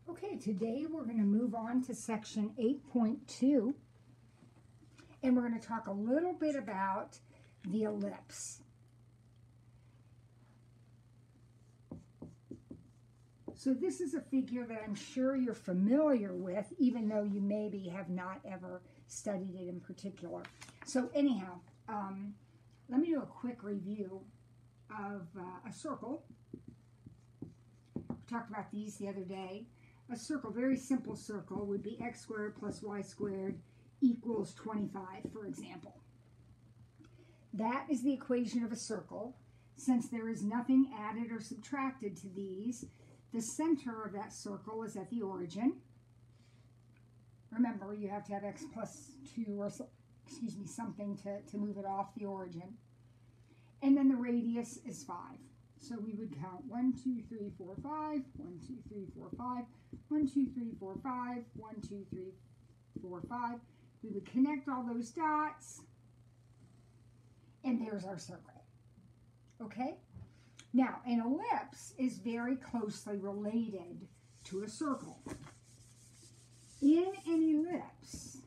Okay, today we're going to move on to section 8.2, and we're going to talk a little bit about the ellipse. So this is a figure that I'm sure you're familiar with, even though you maybe have not ever studied it in particular. So anyhow, let me do a quick review of a circle. We talked about these the other day. A circle, very simple circle, would be x squared plus y squared equals 25, for example. That is the equation of a circle. Since there is nothing added or subtracted to these, the center of that circle is at the origin. Remember, you have to have x plus 2 or, something to move it off the origin. And then the radius is 5. So we would count 1, 2, 3, 4, 5, 1, 2, 3, 4, 5, 1, 2, 3, 4, 5, 1, 2, 3, 4, 5. We would connect all those dots, and there's our circle. Okay? Now, an ellipse is very closely related to a circle. In an ellipse,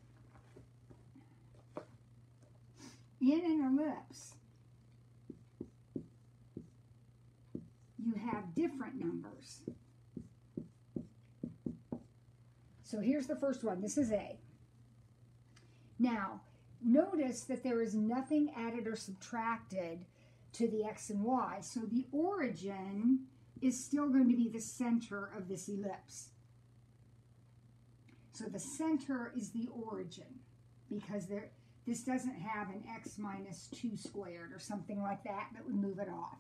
you have different numbers. So here's the first one. This is A. Now, notice that there is nothing added or subtracted to the x and y. So the origin is still going to be the center of this ellipse. So the center is the origin because this doesn't have an x minus 2 squared or something like that would move it off.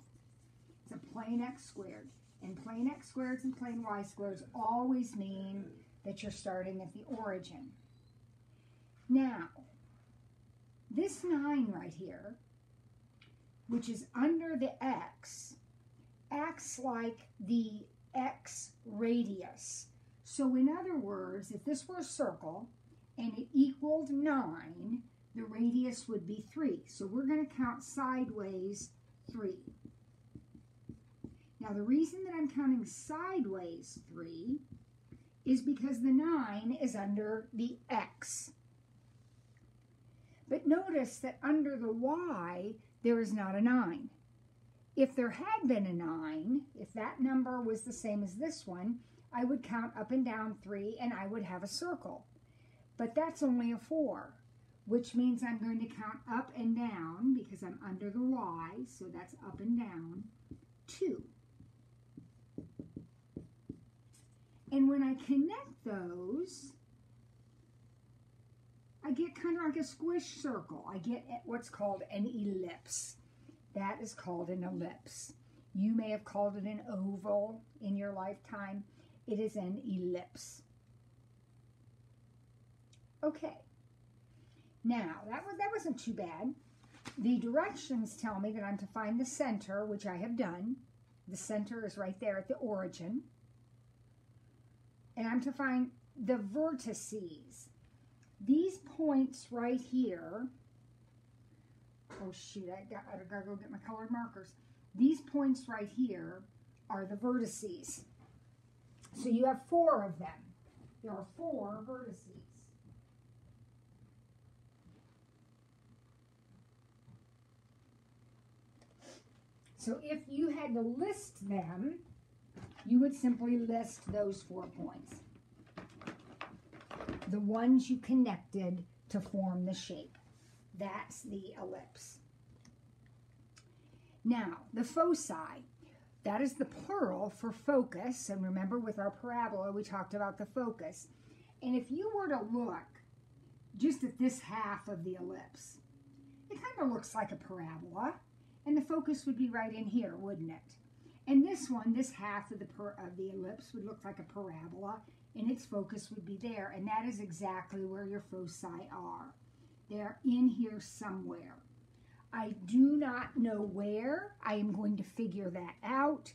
It's a plain x squared. And plain x squareds and plain y squareds always mean that you're starting at the origin. Now, this 9 right here, which is under the x, acts like the x radius. So in other words, if this were a circle and it equaled 9, the radius would be 3. So we're going to count sideways 3. Now the reason that I'm counting sideways 3 is because the 9 is under the x. But notice that under the y, there is not a 9. If there had been a 9, if that number was the same as this one, I would count up and down 3 and I would have a circle. But that's only a 4, which means I'm going to count up and down because I'm under the y, so that's up and down, 2. And when I connect those, I get kind of like a squish circle. I get what's called an ellipse. That is called an ellipse. You may have called it an oval in your lifetime. It is an ellipse. Okay. Now, that wasn't too bad. The directions tell me that I'm to find the center, which I have done. The center is right there at the origin. And I'm to find the vertices. These points right here, oh shoot, I gotta go get my colored markers. These points right here are the vertices. So you have 4 of them. There are 4 vertices. So if you had to list them, you would simply list those 4 points. The ones you connected to form the shape. That's the ellipse. Now, the foci, that is the plural for focus. And remember, with our parabola, we talked about the focus. And if you were to look just at this half of the ellipse, it kind of looks like a parabola. And the focus would be right in here, wouldn't it? And this one, this half of the ellipse would look like a parabola, and its focus would be there. And that is exactly where your foci are. They're in here somewhere. I do not know where. I am going to figure that out.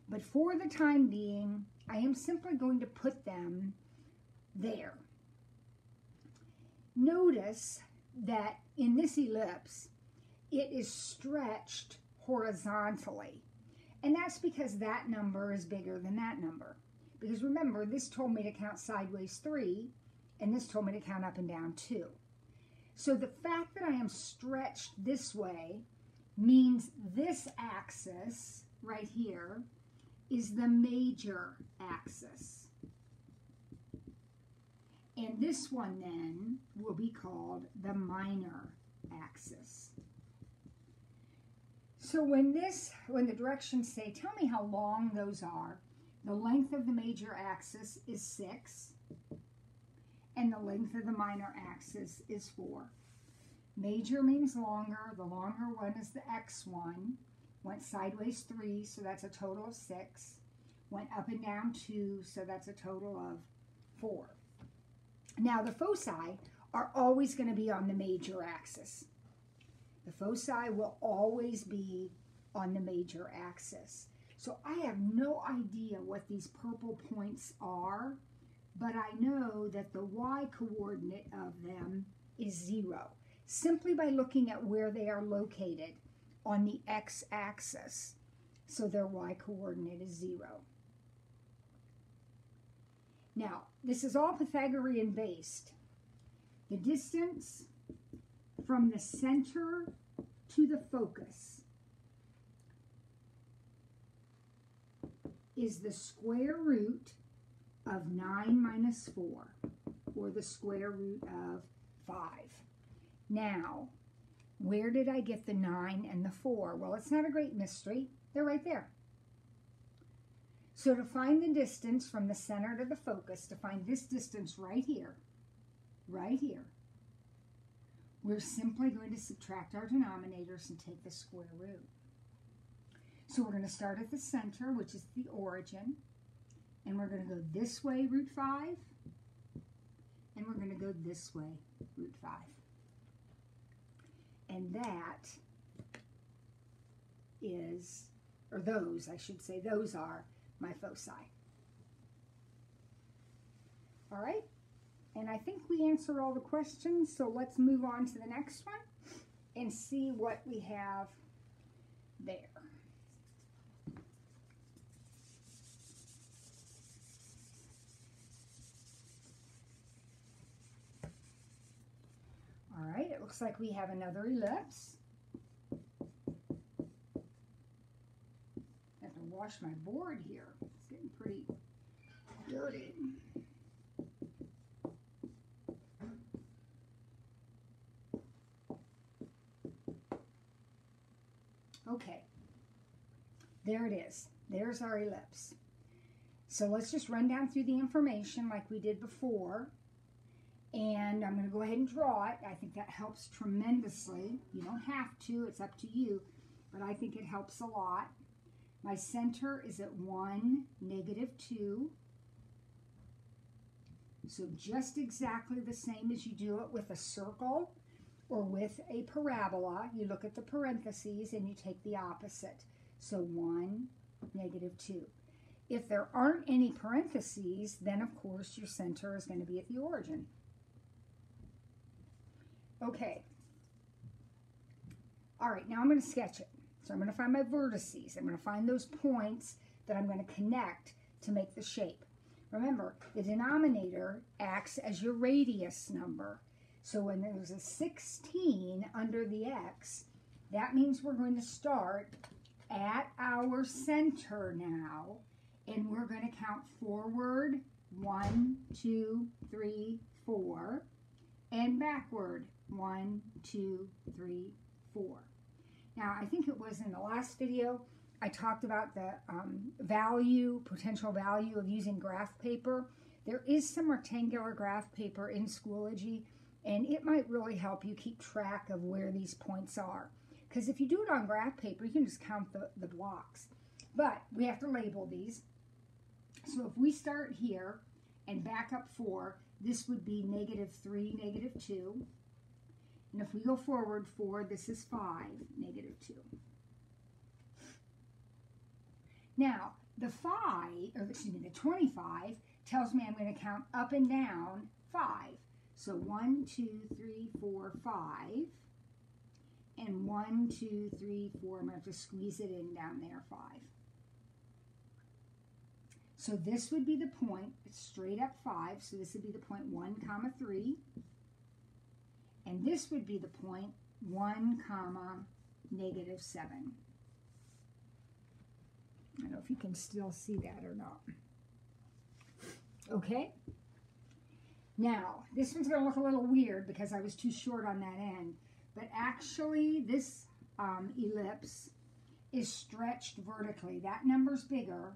But for the time being, I am simply going to put them there. Notice that in this ellipse, it is stretched horizontally. And that's because that number is bigger than that number. Because remember, this told me to count sideways 3, and this told me to count up and down 2. So the fact that I am stretched this way means this axis right here is the major axis. And this one then will be called the minor axis. So when the directions say, tell me how long those are, the length of the major axis is 6, and the length of the minor axis is 4. Major means longer. The longer one is the x1. Went sideways 3, so that's a total of 6. Went up and down 2, so that's a total of 4. Now the foci are always going to be on the major axis. The foci will always be on the major axis. So I have no idea what these purple points are, but I know that the y-coordinate of them is 0, simply by looking at where they are located on the x-axis. So their y-coordinate is 0. Now, this is all Pythagorean based. The distance from the center to the focus is the square root of 9 minus 4, or the square root of 5. Now, where did I get the 9 and the 4? Well, it's not a great mystery. They're right there. So to find the distance from the center to the focus, to find this distance right here, we're simply going to subtract our denominators and take the square root. So we're going to start at the center, which is the origin, and we're going to go this way, root 5, and we're going to go this way, root 5. And that is, or those, I should say, those are my foci. All right, and I think we answered all the questions, so let's move on to the next one and see what we have there. All right, it looks like we have another ellipse. I have to wash my board here. It's getting pretty dirty. Okay, there it is. There's our ellipse. So let's just run down through the information like we did before. And I'm going to go ahead and draw it. I think that helps tremendously. You don't have to. It's up to you. But I think it helps a lot. My center is at 1, -2. So just exactly the same as you do it with a circle or with a parabola. You look at the parentheses and you take the opposite. So 1, -2. If there aren't any parentheses, then of course your center is going to be at the origin. Okay. All right, now I'm going to sketch it. So I'm going to find my vertices. I'm going to find those points that I'm going to connect to make the shape. Remember, the denominator acts as your radius number. So when there's a 16 under the x, that means we're going to start at our center now, and we're going to count forward 1, 2, 3, 4, and backward 1, 2, 3, 4. Now, I think it was in the last video, I talked about the potential value of using graph paper. There is some rectangular graph paper in Schoology, and it might really help you keep track of where these points are. Because if you do it on graph paper, you can just count the blocks. But we have to label these. So if we start here and back up 4, this would be -3, -2. And if we go forward 4, this is 5, -2. Now, the 25 tells me I'm going to count up and down 5. So 1, 2, 3, 4, 5. And 1, 2, 3, 4. I'm going to have to squeeze it in down there, 5. So this would be the point. It's straight up 5. So this would be the point 1, comma 3. And this would be the point 1, comma, negative 7. I don't know if you can still see that or not. Okay. Now, this one's going to look a little weird because I was too short on that end. But actually, this ellipse is stretched vertically. That number's bigger.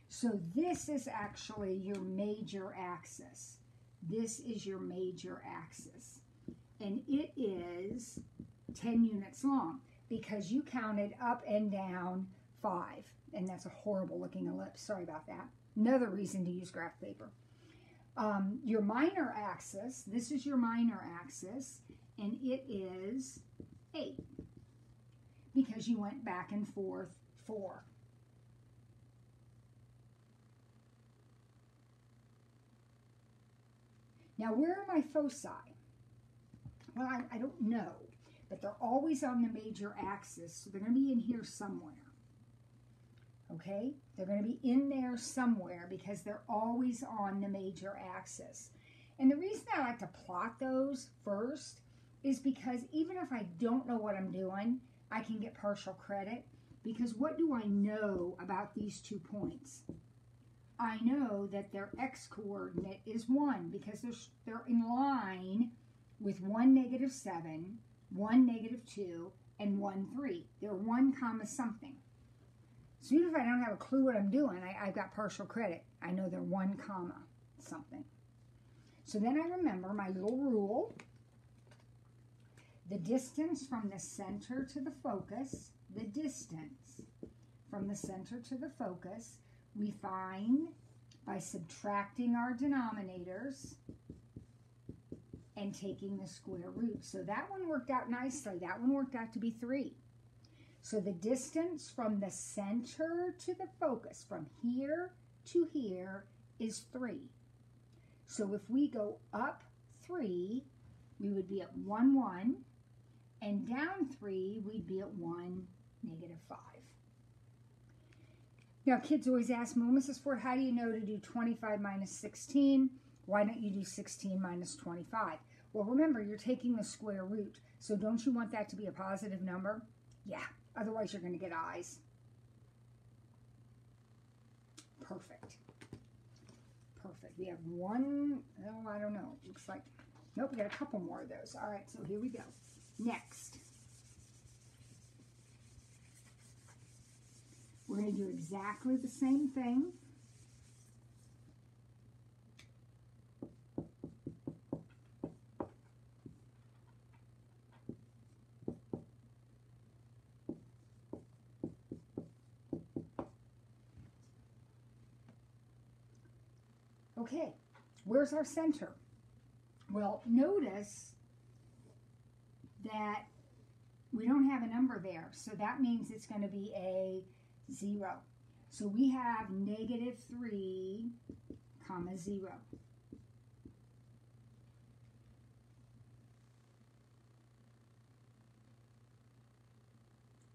So this is actually your major axis. This is your major axis. And it is 10 units long because you counted up and down 5. And that's a horrible looking ellipse. Sorry about that. Another reason to use graph paper. Your minor axis, this is your minor axis, and it is 8 because you went back and forth 4. Now, where are my foci? Well, I don't know, but they're always on the major axis, so they're going to be in here somewhere. Okay? They're going to be in there somewhere because they're always on the major axis. And the reason I like to plot those first is because even if I don't know what I'm doing, I can get partial credit because what do I know about these 2 points? I know that their x-coordinate is 1 because they're in line with 1, negative 7, 1, negative 2, and 1, 3. They're 1, comma something. So even if I don't have a clue what I'm doing, I've got partial credit. I know they're 1, comma something. So then I remember my little rule. The distance from the center to the focus, the distance from the center to the focus, we find by subtracting our denominators and taking the square root. So that one worked out nicely. That one worked out to be 3. So the distance from the center to the focus, from here to here, is 3. So if we go up 3, we would be at 1, 1, and down 3, we'd be at 1, negative 5. Now, kids always ask me, well, Mrs. Ford, how do you know to do 25 minus 16? Why don't you do 16 minus 25? Well, remember, you're taking the square root, so don't you want that to be a positive number? Yeah, otherwise you're going to get I's. Perfect. Perfect. We have one, oh, I don't know, looks like, nope, we got a couple more of those. All right, so here we go. Next. We're going to do exactly the same thing. Okay, where's our center? Well, notice that we don't have a number there, so that means it's going to be a 0. So we have negative 3, comma 0.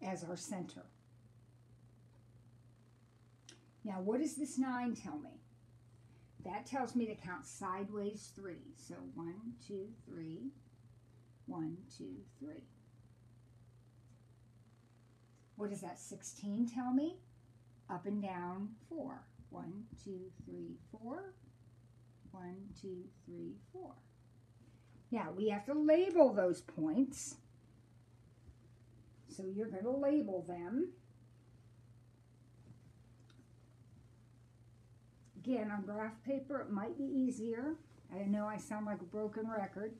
As our center. Now, what does this 9 tell me? That tells me to count sideways 3. So 1, 2, 3, 1, 2, 3. What does that 16 tell me? Up and down 4. 1, 2, 3, 4. 1, 2, 3, 4. Now, we have to label those points. So you're going to label them. Again, on graph paper, it might be easier. I know I sound like a broken record.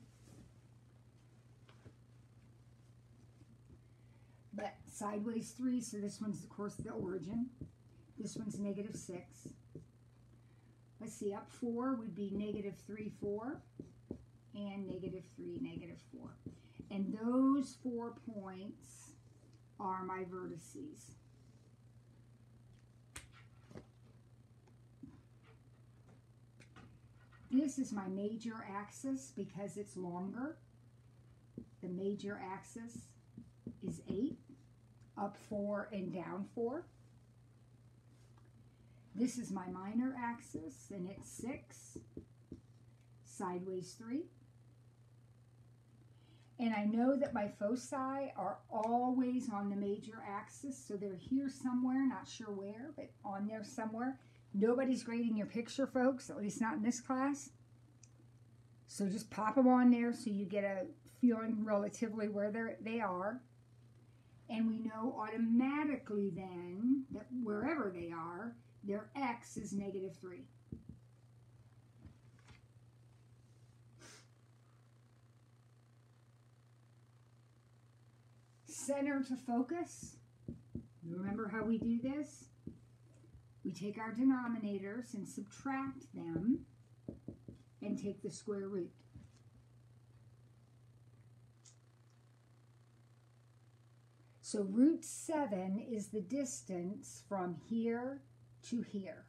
But sideways 3, so this one's, of course, the origin. This one's negative 6. Let's see, up 4 would be negative 3, 4, and negative 3, negative 4. And those 4 points are my vertices. This is my major axis because it's longer. The major axis is 8, up 4 and down 4. This is my minor axis, and it's 6, sideways 3. And I know that my foci are always on the major axis, so they're here somewhere, not sure where, but on there somewhere. Nobody's grading your picture, folks, at least not in this class. So just pop them on there so you get a feeling relatively where they are. And we know automatically then that wherever they are, their x is -3. Center to focus. You remember how we do this? We take our denominators and subtract them and take the square root. So root 7 is the distance from here to here.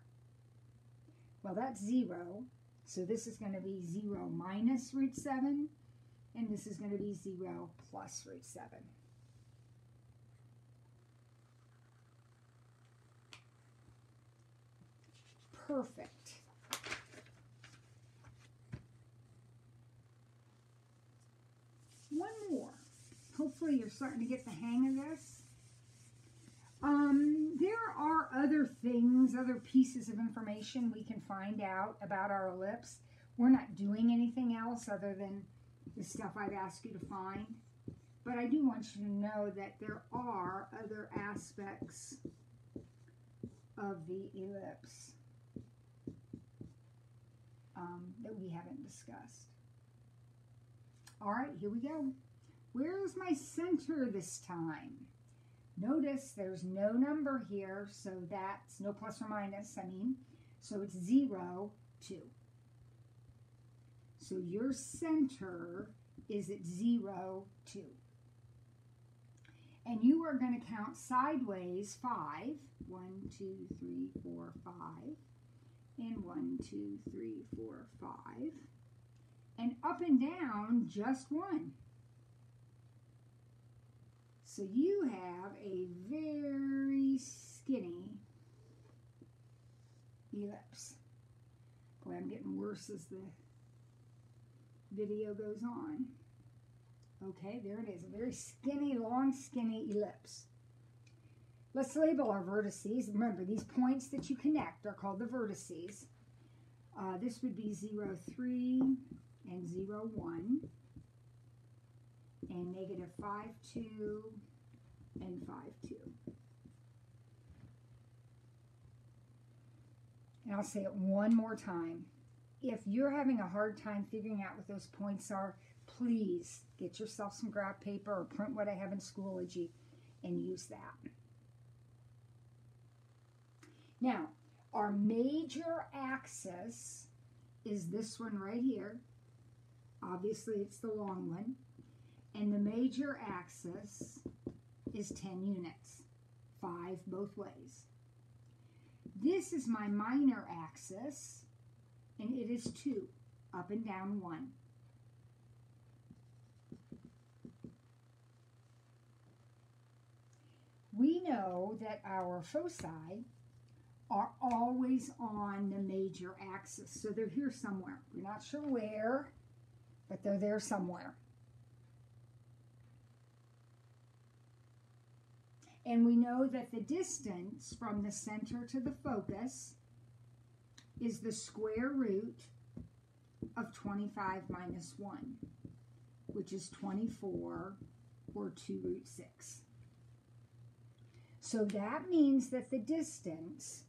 Well, that's 0. So this is going to be 0 minus root 7. And this is going to be 0 plus root 7. Perfect. One more. Hopefully you're starting to get the hang of this. There are other things, other pieces of information we can find out about our ellipse. We're not doing anything else other than the stuff I've asked you to find. But I do want you to know that there are other aspects of the ellipse that we haven't discussed. All right, here we go. Where's my center this time? Notice there's no number here, so that's no plus or minus, so it's 0, 2. So your center is at 0, 2. And you are going to count sideways 5. 1, 2, 3, 4, 5. And 1, 2, 3, 4, 5. And up and down, just 1. So you have a very skinny ellipse. Boy, I'm getting worse as the video goes on. Okay, there it is. A very skinny, long, skinny ellipse. Let's label our vertices. Remember, these points that you connect are called the vertices. This would be 0, 3 and 0, 1. And -5, 2 and 5, 2. And I'll say it one more time. If you're having a hard time figuring out what those points are, please get yourself some graph paper or print what I have in Schoology and use that. Now, our major axis is this one right here. Obviously, it's the long one. And the major axis is 10 units, 5 both ways. This is my minor axis, and it is 2, up and down 1. We know that our foci are always on the major axis, so they're here somewhere. We're not sure where, but they're there somewhere. And we know that the distance from the center to the focus is the square root of 25 minus 1, which is 24, or 2 root 6. So that means that the distance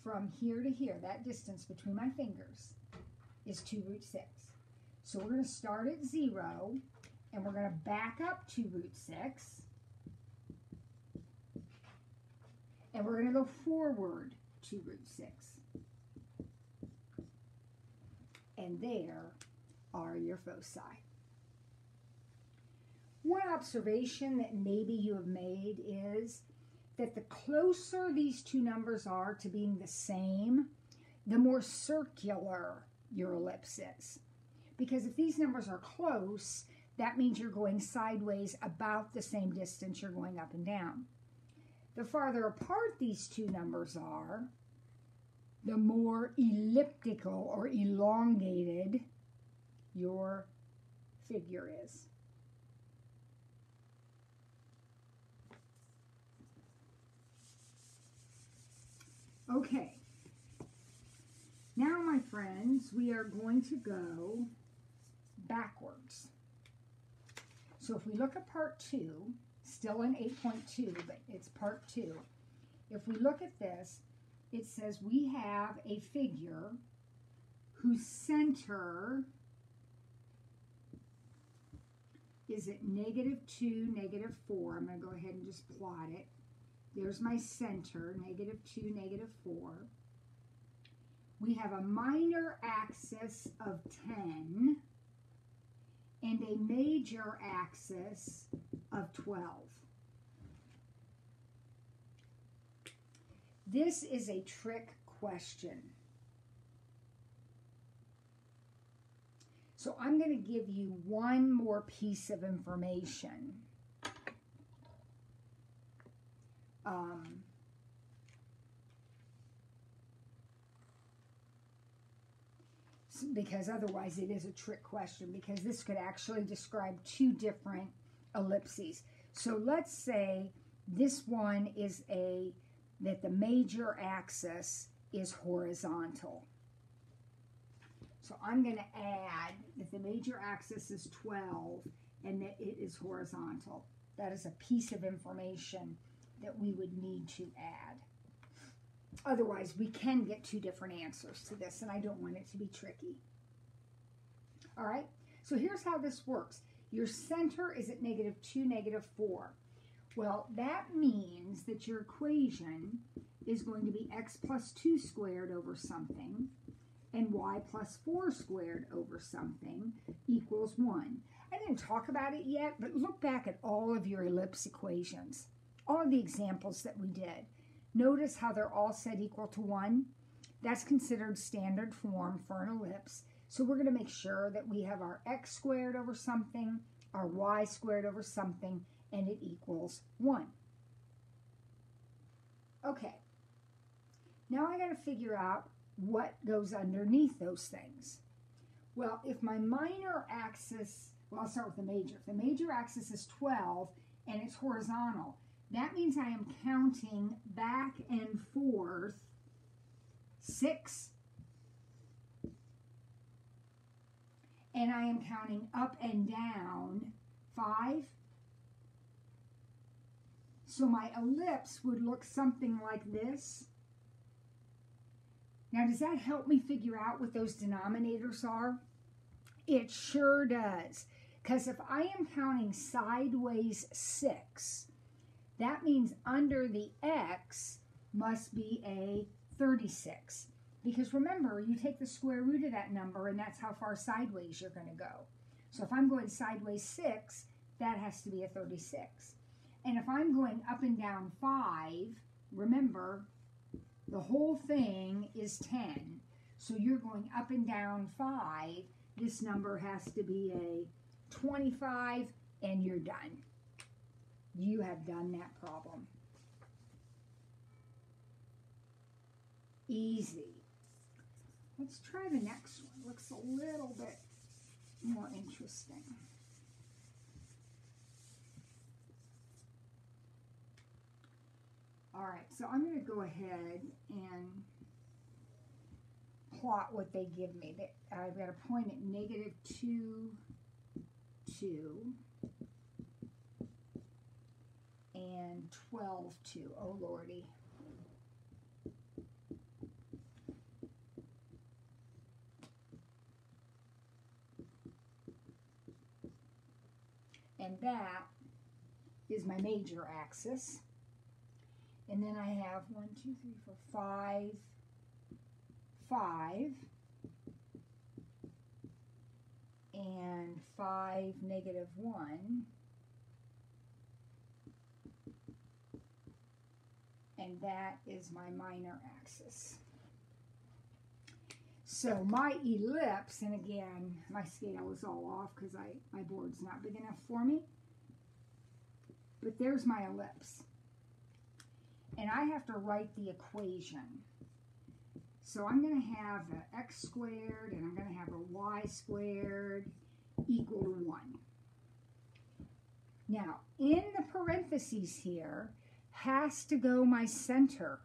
from here to here, that distance between my fingers, is 2 root 6. So we're going to start at 0, and we're going to back up 2 root 6. And we're going to go forward 2 root 6. And there are your foci. One observation that maybe you have made is that the closer these two numbers are to being the same, the more circular your ellipse is. Because if these numbers are close, that means you're going sideways about the same distance you're going up and down. The farther apart these two numbers are, the more elliptical or elongated your figure is. Okay, now my friends, we are going to go backwards. So if we look at part 2, still in 8.2, but it's part 2. If we look at this, it says we have a figure whose center is at -2, -4. I'm going to go ahead and just plot it. There's my center, -2, -4. We have a minor axis of 10 and a major axis of 12. This is a trick question. So I'm going to give you one more piece of information. Because otherwise it is a trick question, because this could actually describe two different ellipses. So let's say this one is that the major axis is horizontal. So I'm going to add that the major axis is 12 and that it is horizontal. That is a piece of information that we would need to add. Otherwise, we can get two different answers to this, and I don't want it to be tricky. All right, so here's how this works. Your center is at -2, -4. Well, that means that your equation is going to be x plus 2 squared over something and y plus 4 squared over something equals 1. I didn't talk about it yet, but look back at all of your ellipse equations, all of the examples that we did. Notice how they're all set equal to 1. That's considered standard form for an ellipse. So we're going to make sure that we have our x squared over something, our y squared over something, and it equals 1. Okay. Now I got to figure out what goes underneath those things. Well, if my minor axis, well, I'll start with the major. If the major axis is 12 and it's horizontal, that means I am counting back and forth 6, and I am counting up and down 5. So my ellipse would look something like this. Now, does that help me figure out what those denominators are? It sure does. Because if I am counting sideways 6, that means under the x must be a 36. Because remember, you take the square root of that number, and that's how far sideways you're going to go. So if I'm going sideways 6, that has to be a 36. And if I'm going up and down 5, remember, the whole thing is 10. So you're going up and down 5. This number has to be a 25, and you're done. You have done that problem. Easy. Let's try the next one. Looks a little bit more interesting. All right, so I'm going to go ahead and plot what they give me. I've got a point at -2, 2, and 12, 2. Oh, Lordy. And that is my major axis. And then I have 1, 2, 3, 4, 5, 5, and 5, -1, and that is my minor axis. So my ellipse, and again, my scale is all off because my board's not big enough for me, but there's my ellipse. And I have to write the equation. So I'm going to have an x squared and I'm going to have a y squared equal to 1. Now, in the parentheses here has to go my center.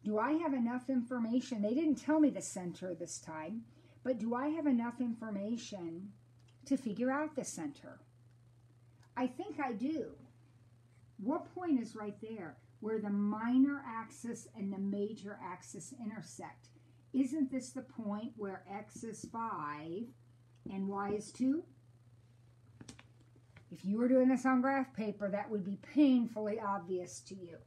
Do I have enough information? They didn't tell me the center this time, but do I have enough information to figure out the center? I think I do. What point is right there? Where the minor axis and the major axis intersect. Isn't this the point where x is 5 and y is 2? If you were doing this on graph paper, that would be painfully obvious to you.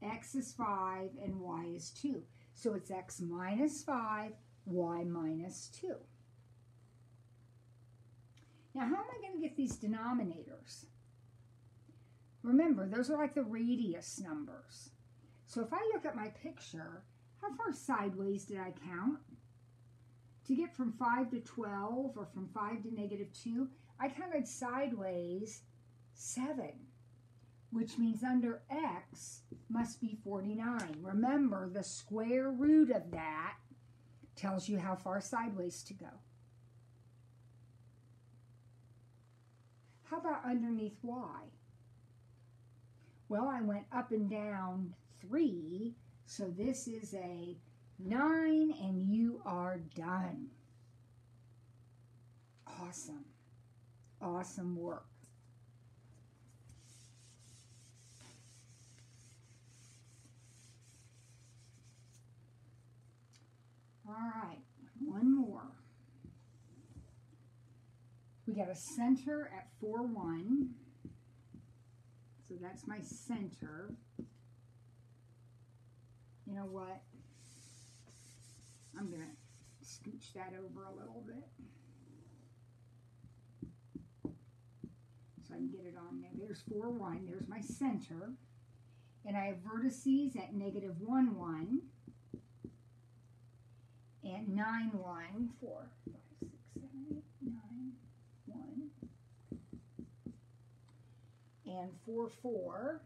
X is 5 and y is 2. So it's x minus 5, y minus 2. Now, how am I going to get these denominators? Remember, those are like the radius numbers. So if I look at my picture, how far sideways did I count? To get from 5 to 12 or from 5 to -2, I counted sideways 7, which means under x must be 49. Remember, the square root of that tells you how far sideways to go. How about underneath y? Well, I went up and down 3, so this is a 9, and you are done. Awesome. Awesome work. All right, one more. We got a center at 4, 1. So that's my center. You know what? I'm going to scooch that over a little bit so I can get it on there. There's 4, 1. There's my center. And I have vertices at -1, 1 and 9, 1, 4, 5, 6, 7, 8, 9, 1 and 4, 4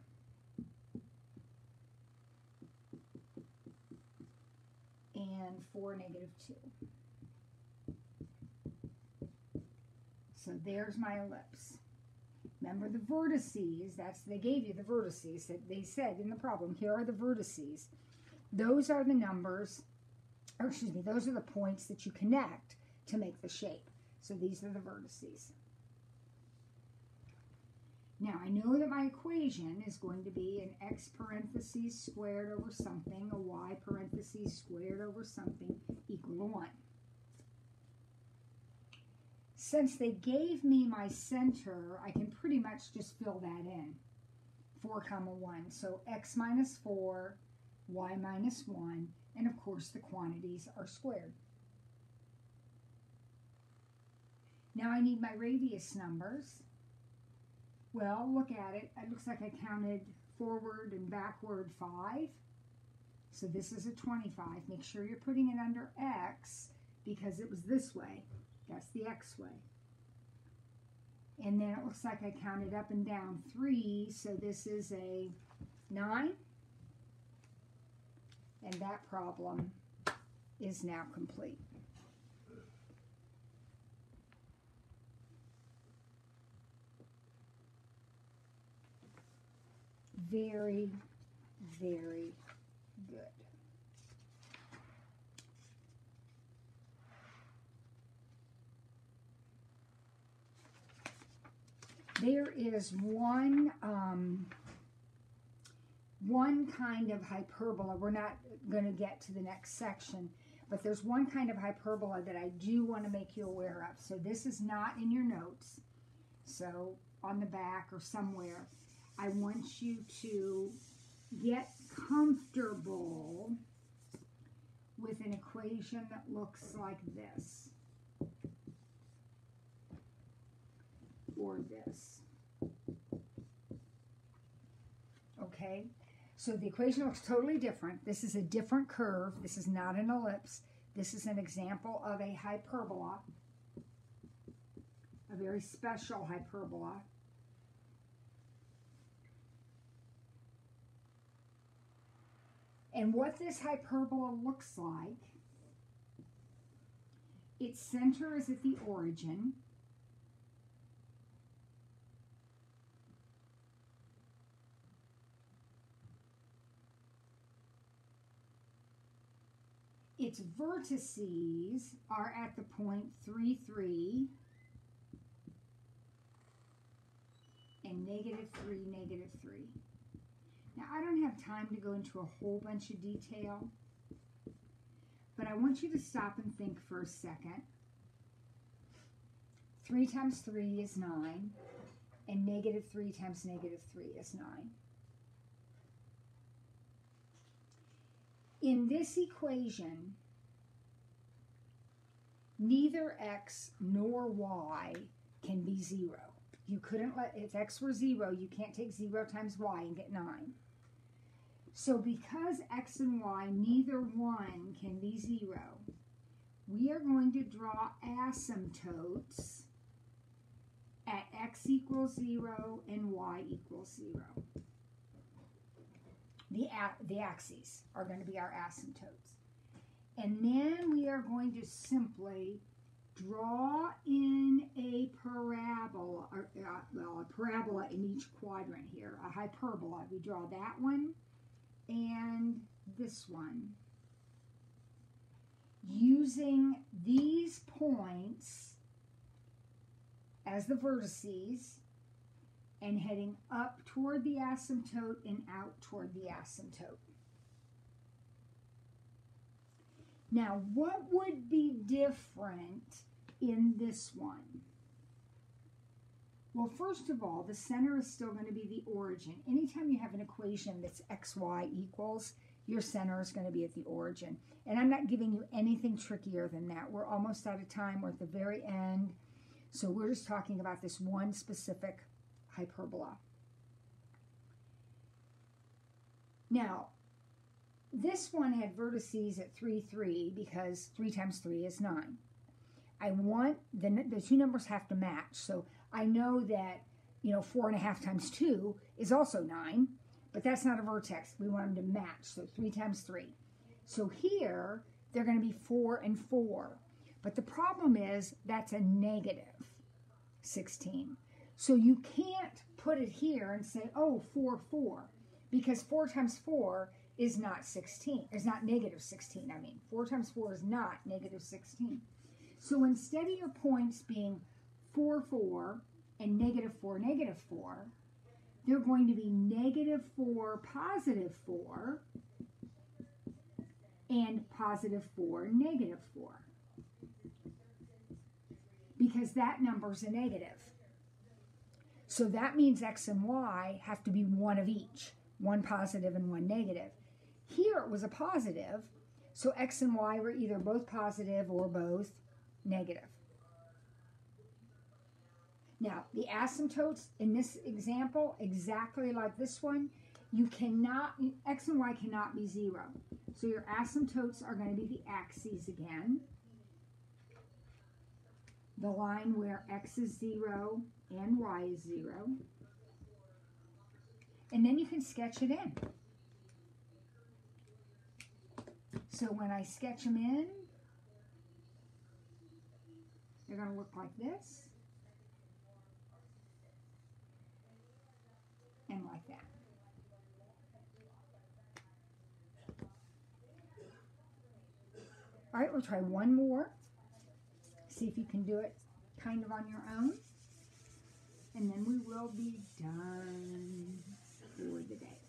and 4, -2. So there's my ellipse. Remember the vertices, they gave you the vertices that they said in the problem. Here are the vertices. Those are the numbers, or excuse me, those are the points that you connect to make the shape. So these are the vertices. Now, I know that my equation is going to be an x parentheses squared over something, a y parentheses squared over something equal to 1. Since they gave me my center, I can pretty much just fill that in. 4, 1. So x minus 4, y minus 1, and of course the quantities are squared. Now I need my radius numbers. Well, look at it. It looks like I counted forward and backward 5. So this is a 25. Make sure you're putting it under x because it was this way. That's the x way. And then it looks like I counted up and down 3. So this is a 9. And that problem is now complete. Very, very good. There is one kind of hyperbola. We're not going to get to the next section, but there's one kind of hyperbola that I do want to make you aware of. So this is not in your notes. So on the back or somewhere, I want you to get comfortable with an equation that looks like this. Or this. Okay, so the equation looks totally different. This is a different curve. This is not an ellipse. This is an example of a hyperbola, a very special hyperbola. And what this hyperbola looks like, its center is at the origin. Its vertices are at the point 3, 3, and negative 3, negative 3. Now, I don't have time to go into a whole bunch of detail, but I want you to stop and think for a second. 3 times 3 is 9, and negative 3 times negative 3 is 9. In this equation, neither x nor y can be 0. You couldn't if x were 0, you can't take 0 times y and get 9. So because x and y, neither one can be 0, we are going to draw asymptotes at x equals 0 and y equals 0. The axes are going to be our asymptotes. And then we are going to simply draw in a parabola, well, a parabola in each quadrant here, a hyperbola. We draw that one and this one, using these points as the vertices and heading up toward the asymptote and out toward the asymptote. Now, what would be different in this one? Well, first of all, the center is still going to be the origin. Anytime you have an equation that's xy equals, your center is going to be at the origin. And I'm not giving you anything trickier than that. We're almost out of time. We're at the very end. So we're just talking about this one specific hyperbola. Now, this one had vertices at 3, 3 because 3 times 3 is 9. I want, the two numbers have to match. So I know that, 4.5 times 2 is also 9, but that's not a vertex. We want them to match, so 3 times 3. So here, they're going to be 4 and 4. But the problem is that's a negative 16. So you can't put it here and say, oh, 4, 4, because 4 times 4 is not 16. It's not negative 16, 4 times 4 is not negative 16. So instead of your points being 4, 4, and negative 4, negative 4, they're going to be negative 4, positive 4, and positive 4, negative 4. Because that number's a negative. So that means x and y have to be one of each, one positive and one negative. Here it was a positive, so x and y were either both positive or both negative. Now, the asymptotes in this example, exactly like this one, x and y cannot be 0. So your asymptotes are going to be the axes again. The line where x is 0 and y is 0. And then you can sketch it in. So when I sketch them in, they're going to look like this. And like that. All right, we'll try one more. See if you can do it kind of on your own. And then we will be done for the day.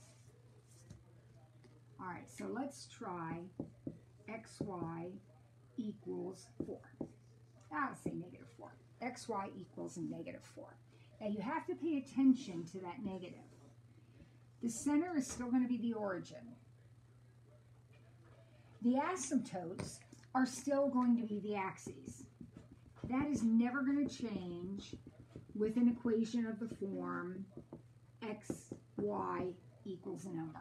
All right, so let's try xy equals 4. I'll say negative 4. Xy equals negative 4. Now you have to pay attention to that negative. The center is still going to be the origin. The asymptotes are still going to be the axes. That is never going to change with an equation of the form x, y equals a number.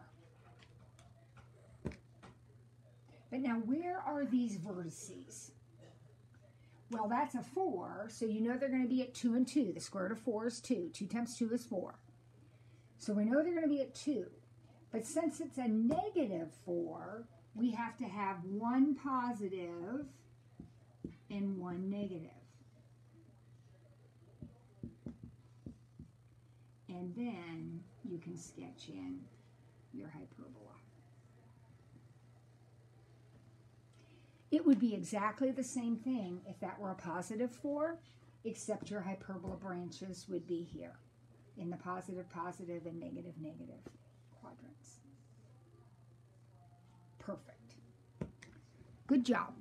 But now where are these vertices? Well, that's a 4, so you know they're going to be at 2 and 2. The square root of 4 is 2. 2 times 2 is 4. So we know they're going to be at 2. But since it's a negative 4, we have to have one positive and one negative. And then you can sketch in your hyperbola. It would be exactly the same thing if that were a positive 4, except your hyperbola branches would be here in the positive, positive, and negative, negative quadrants. Perfect. Good job.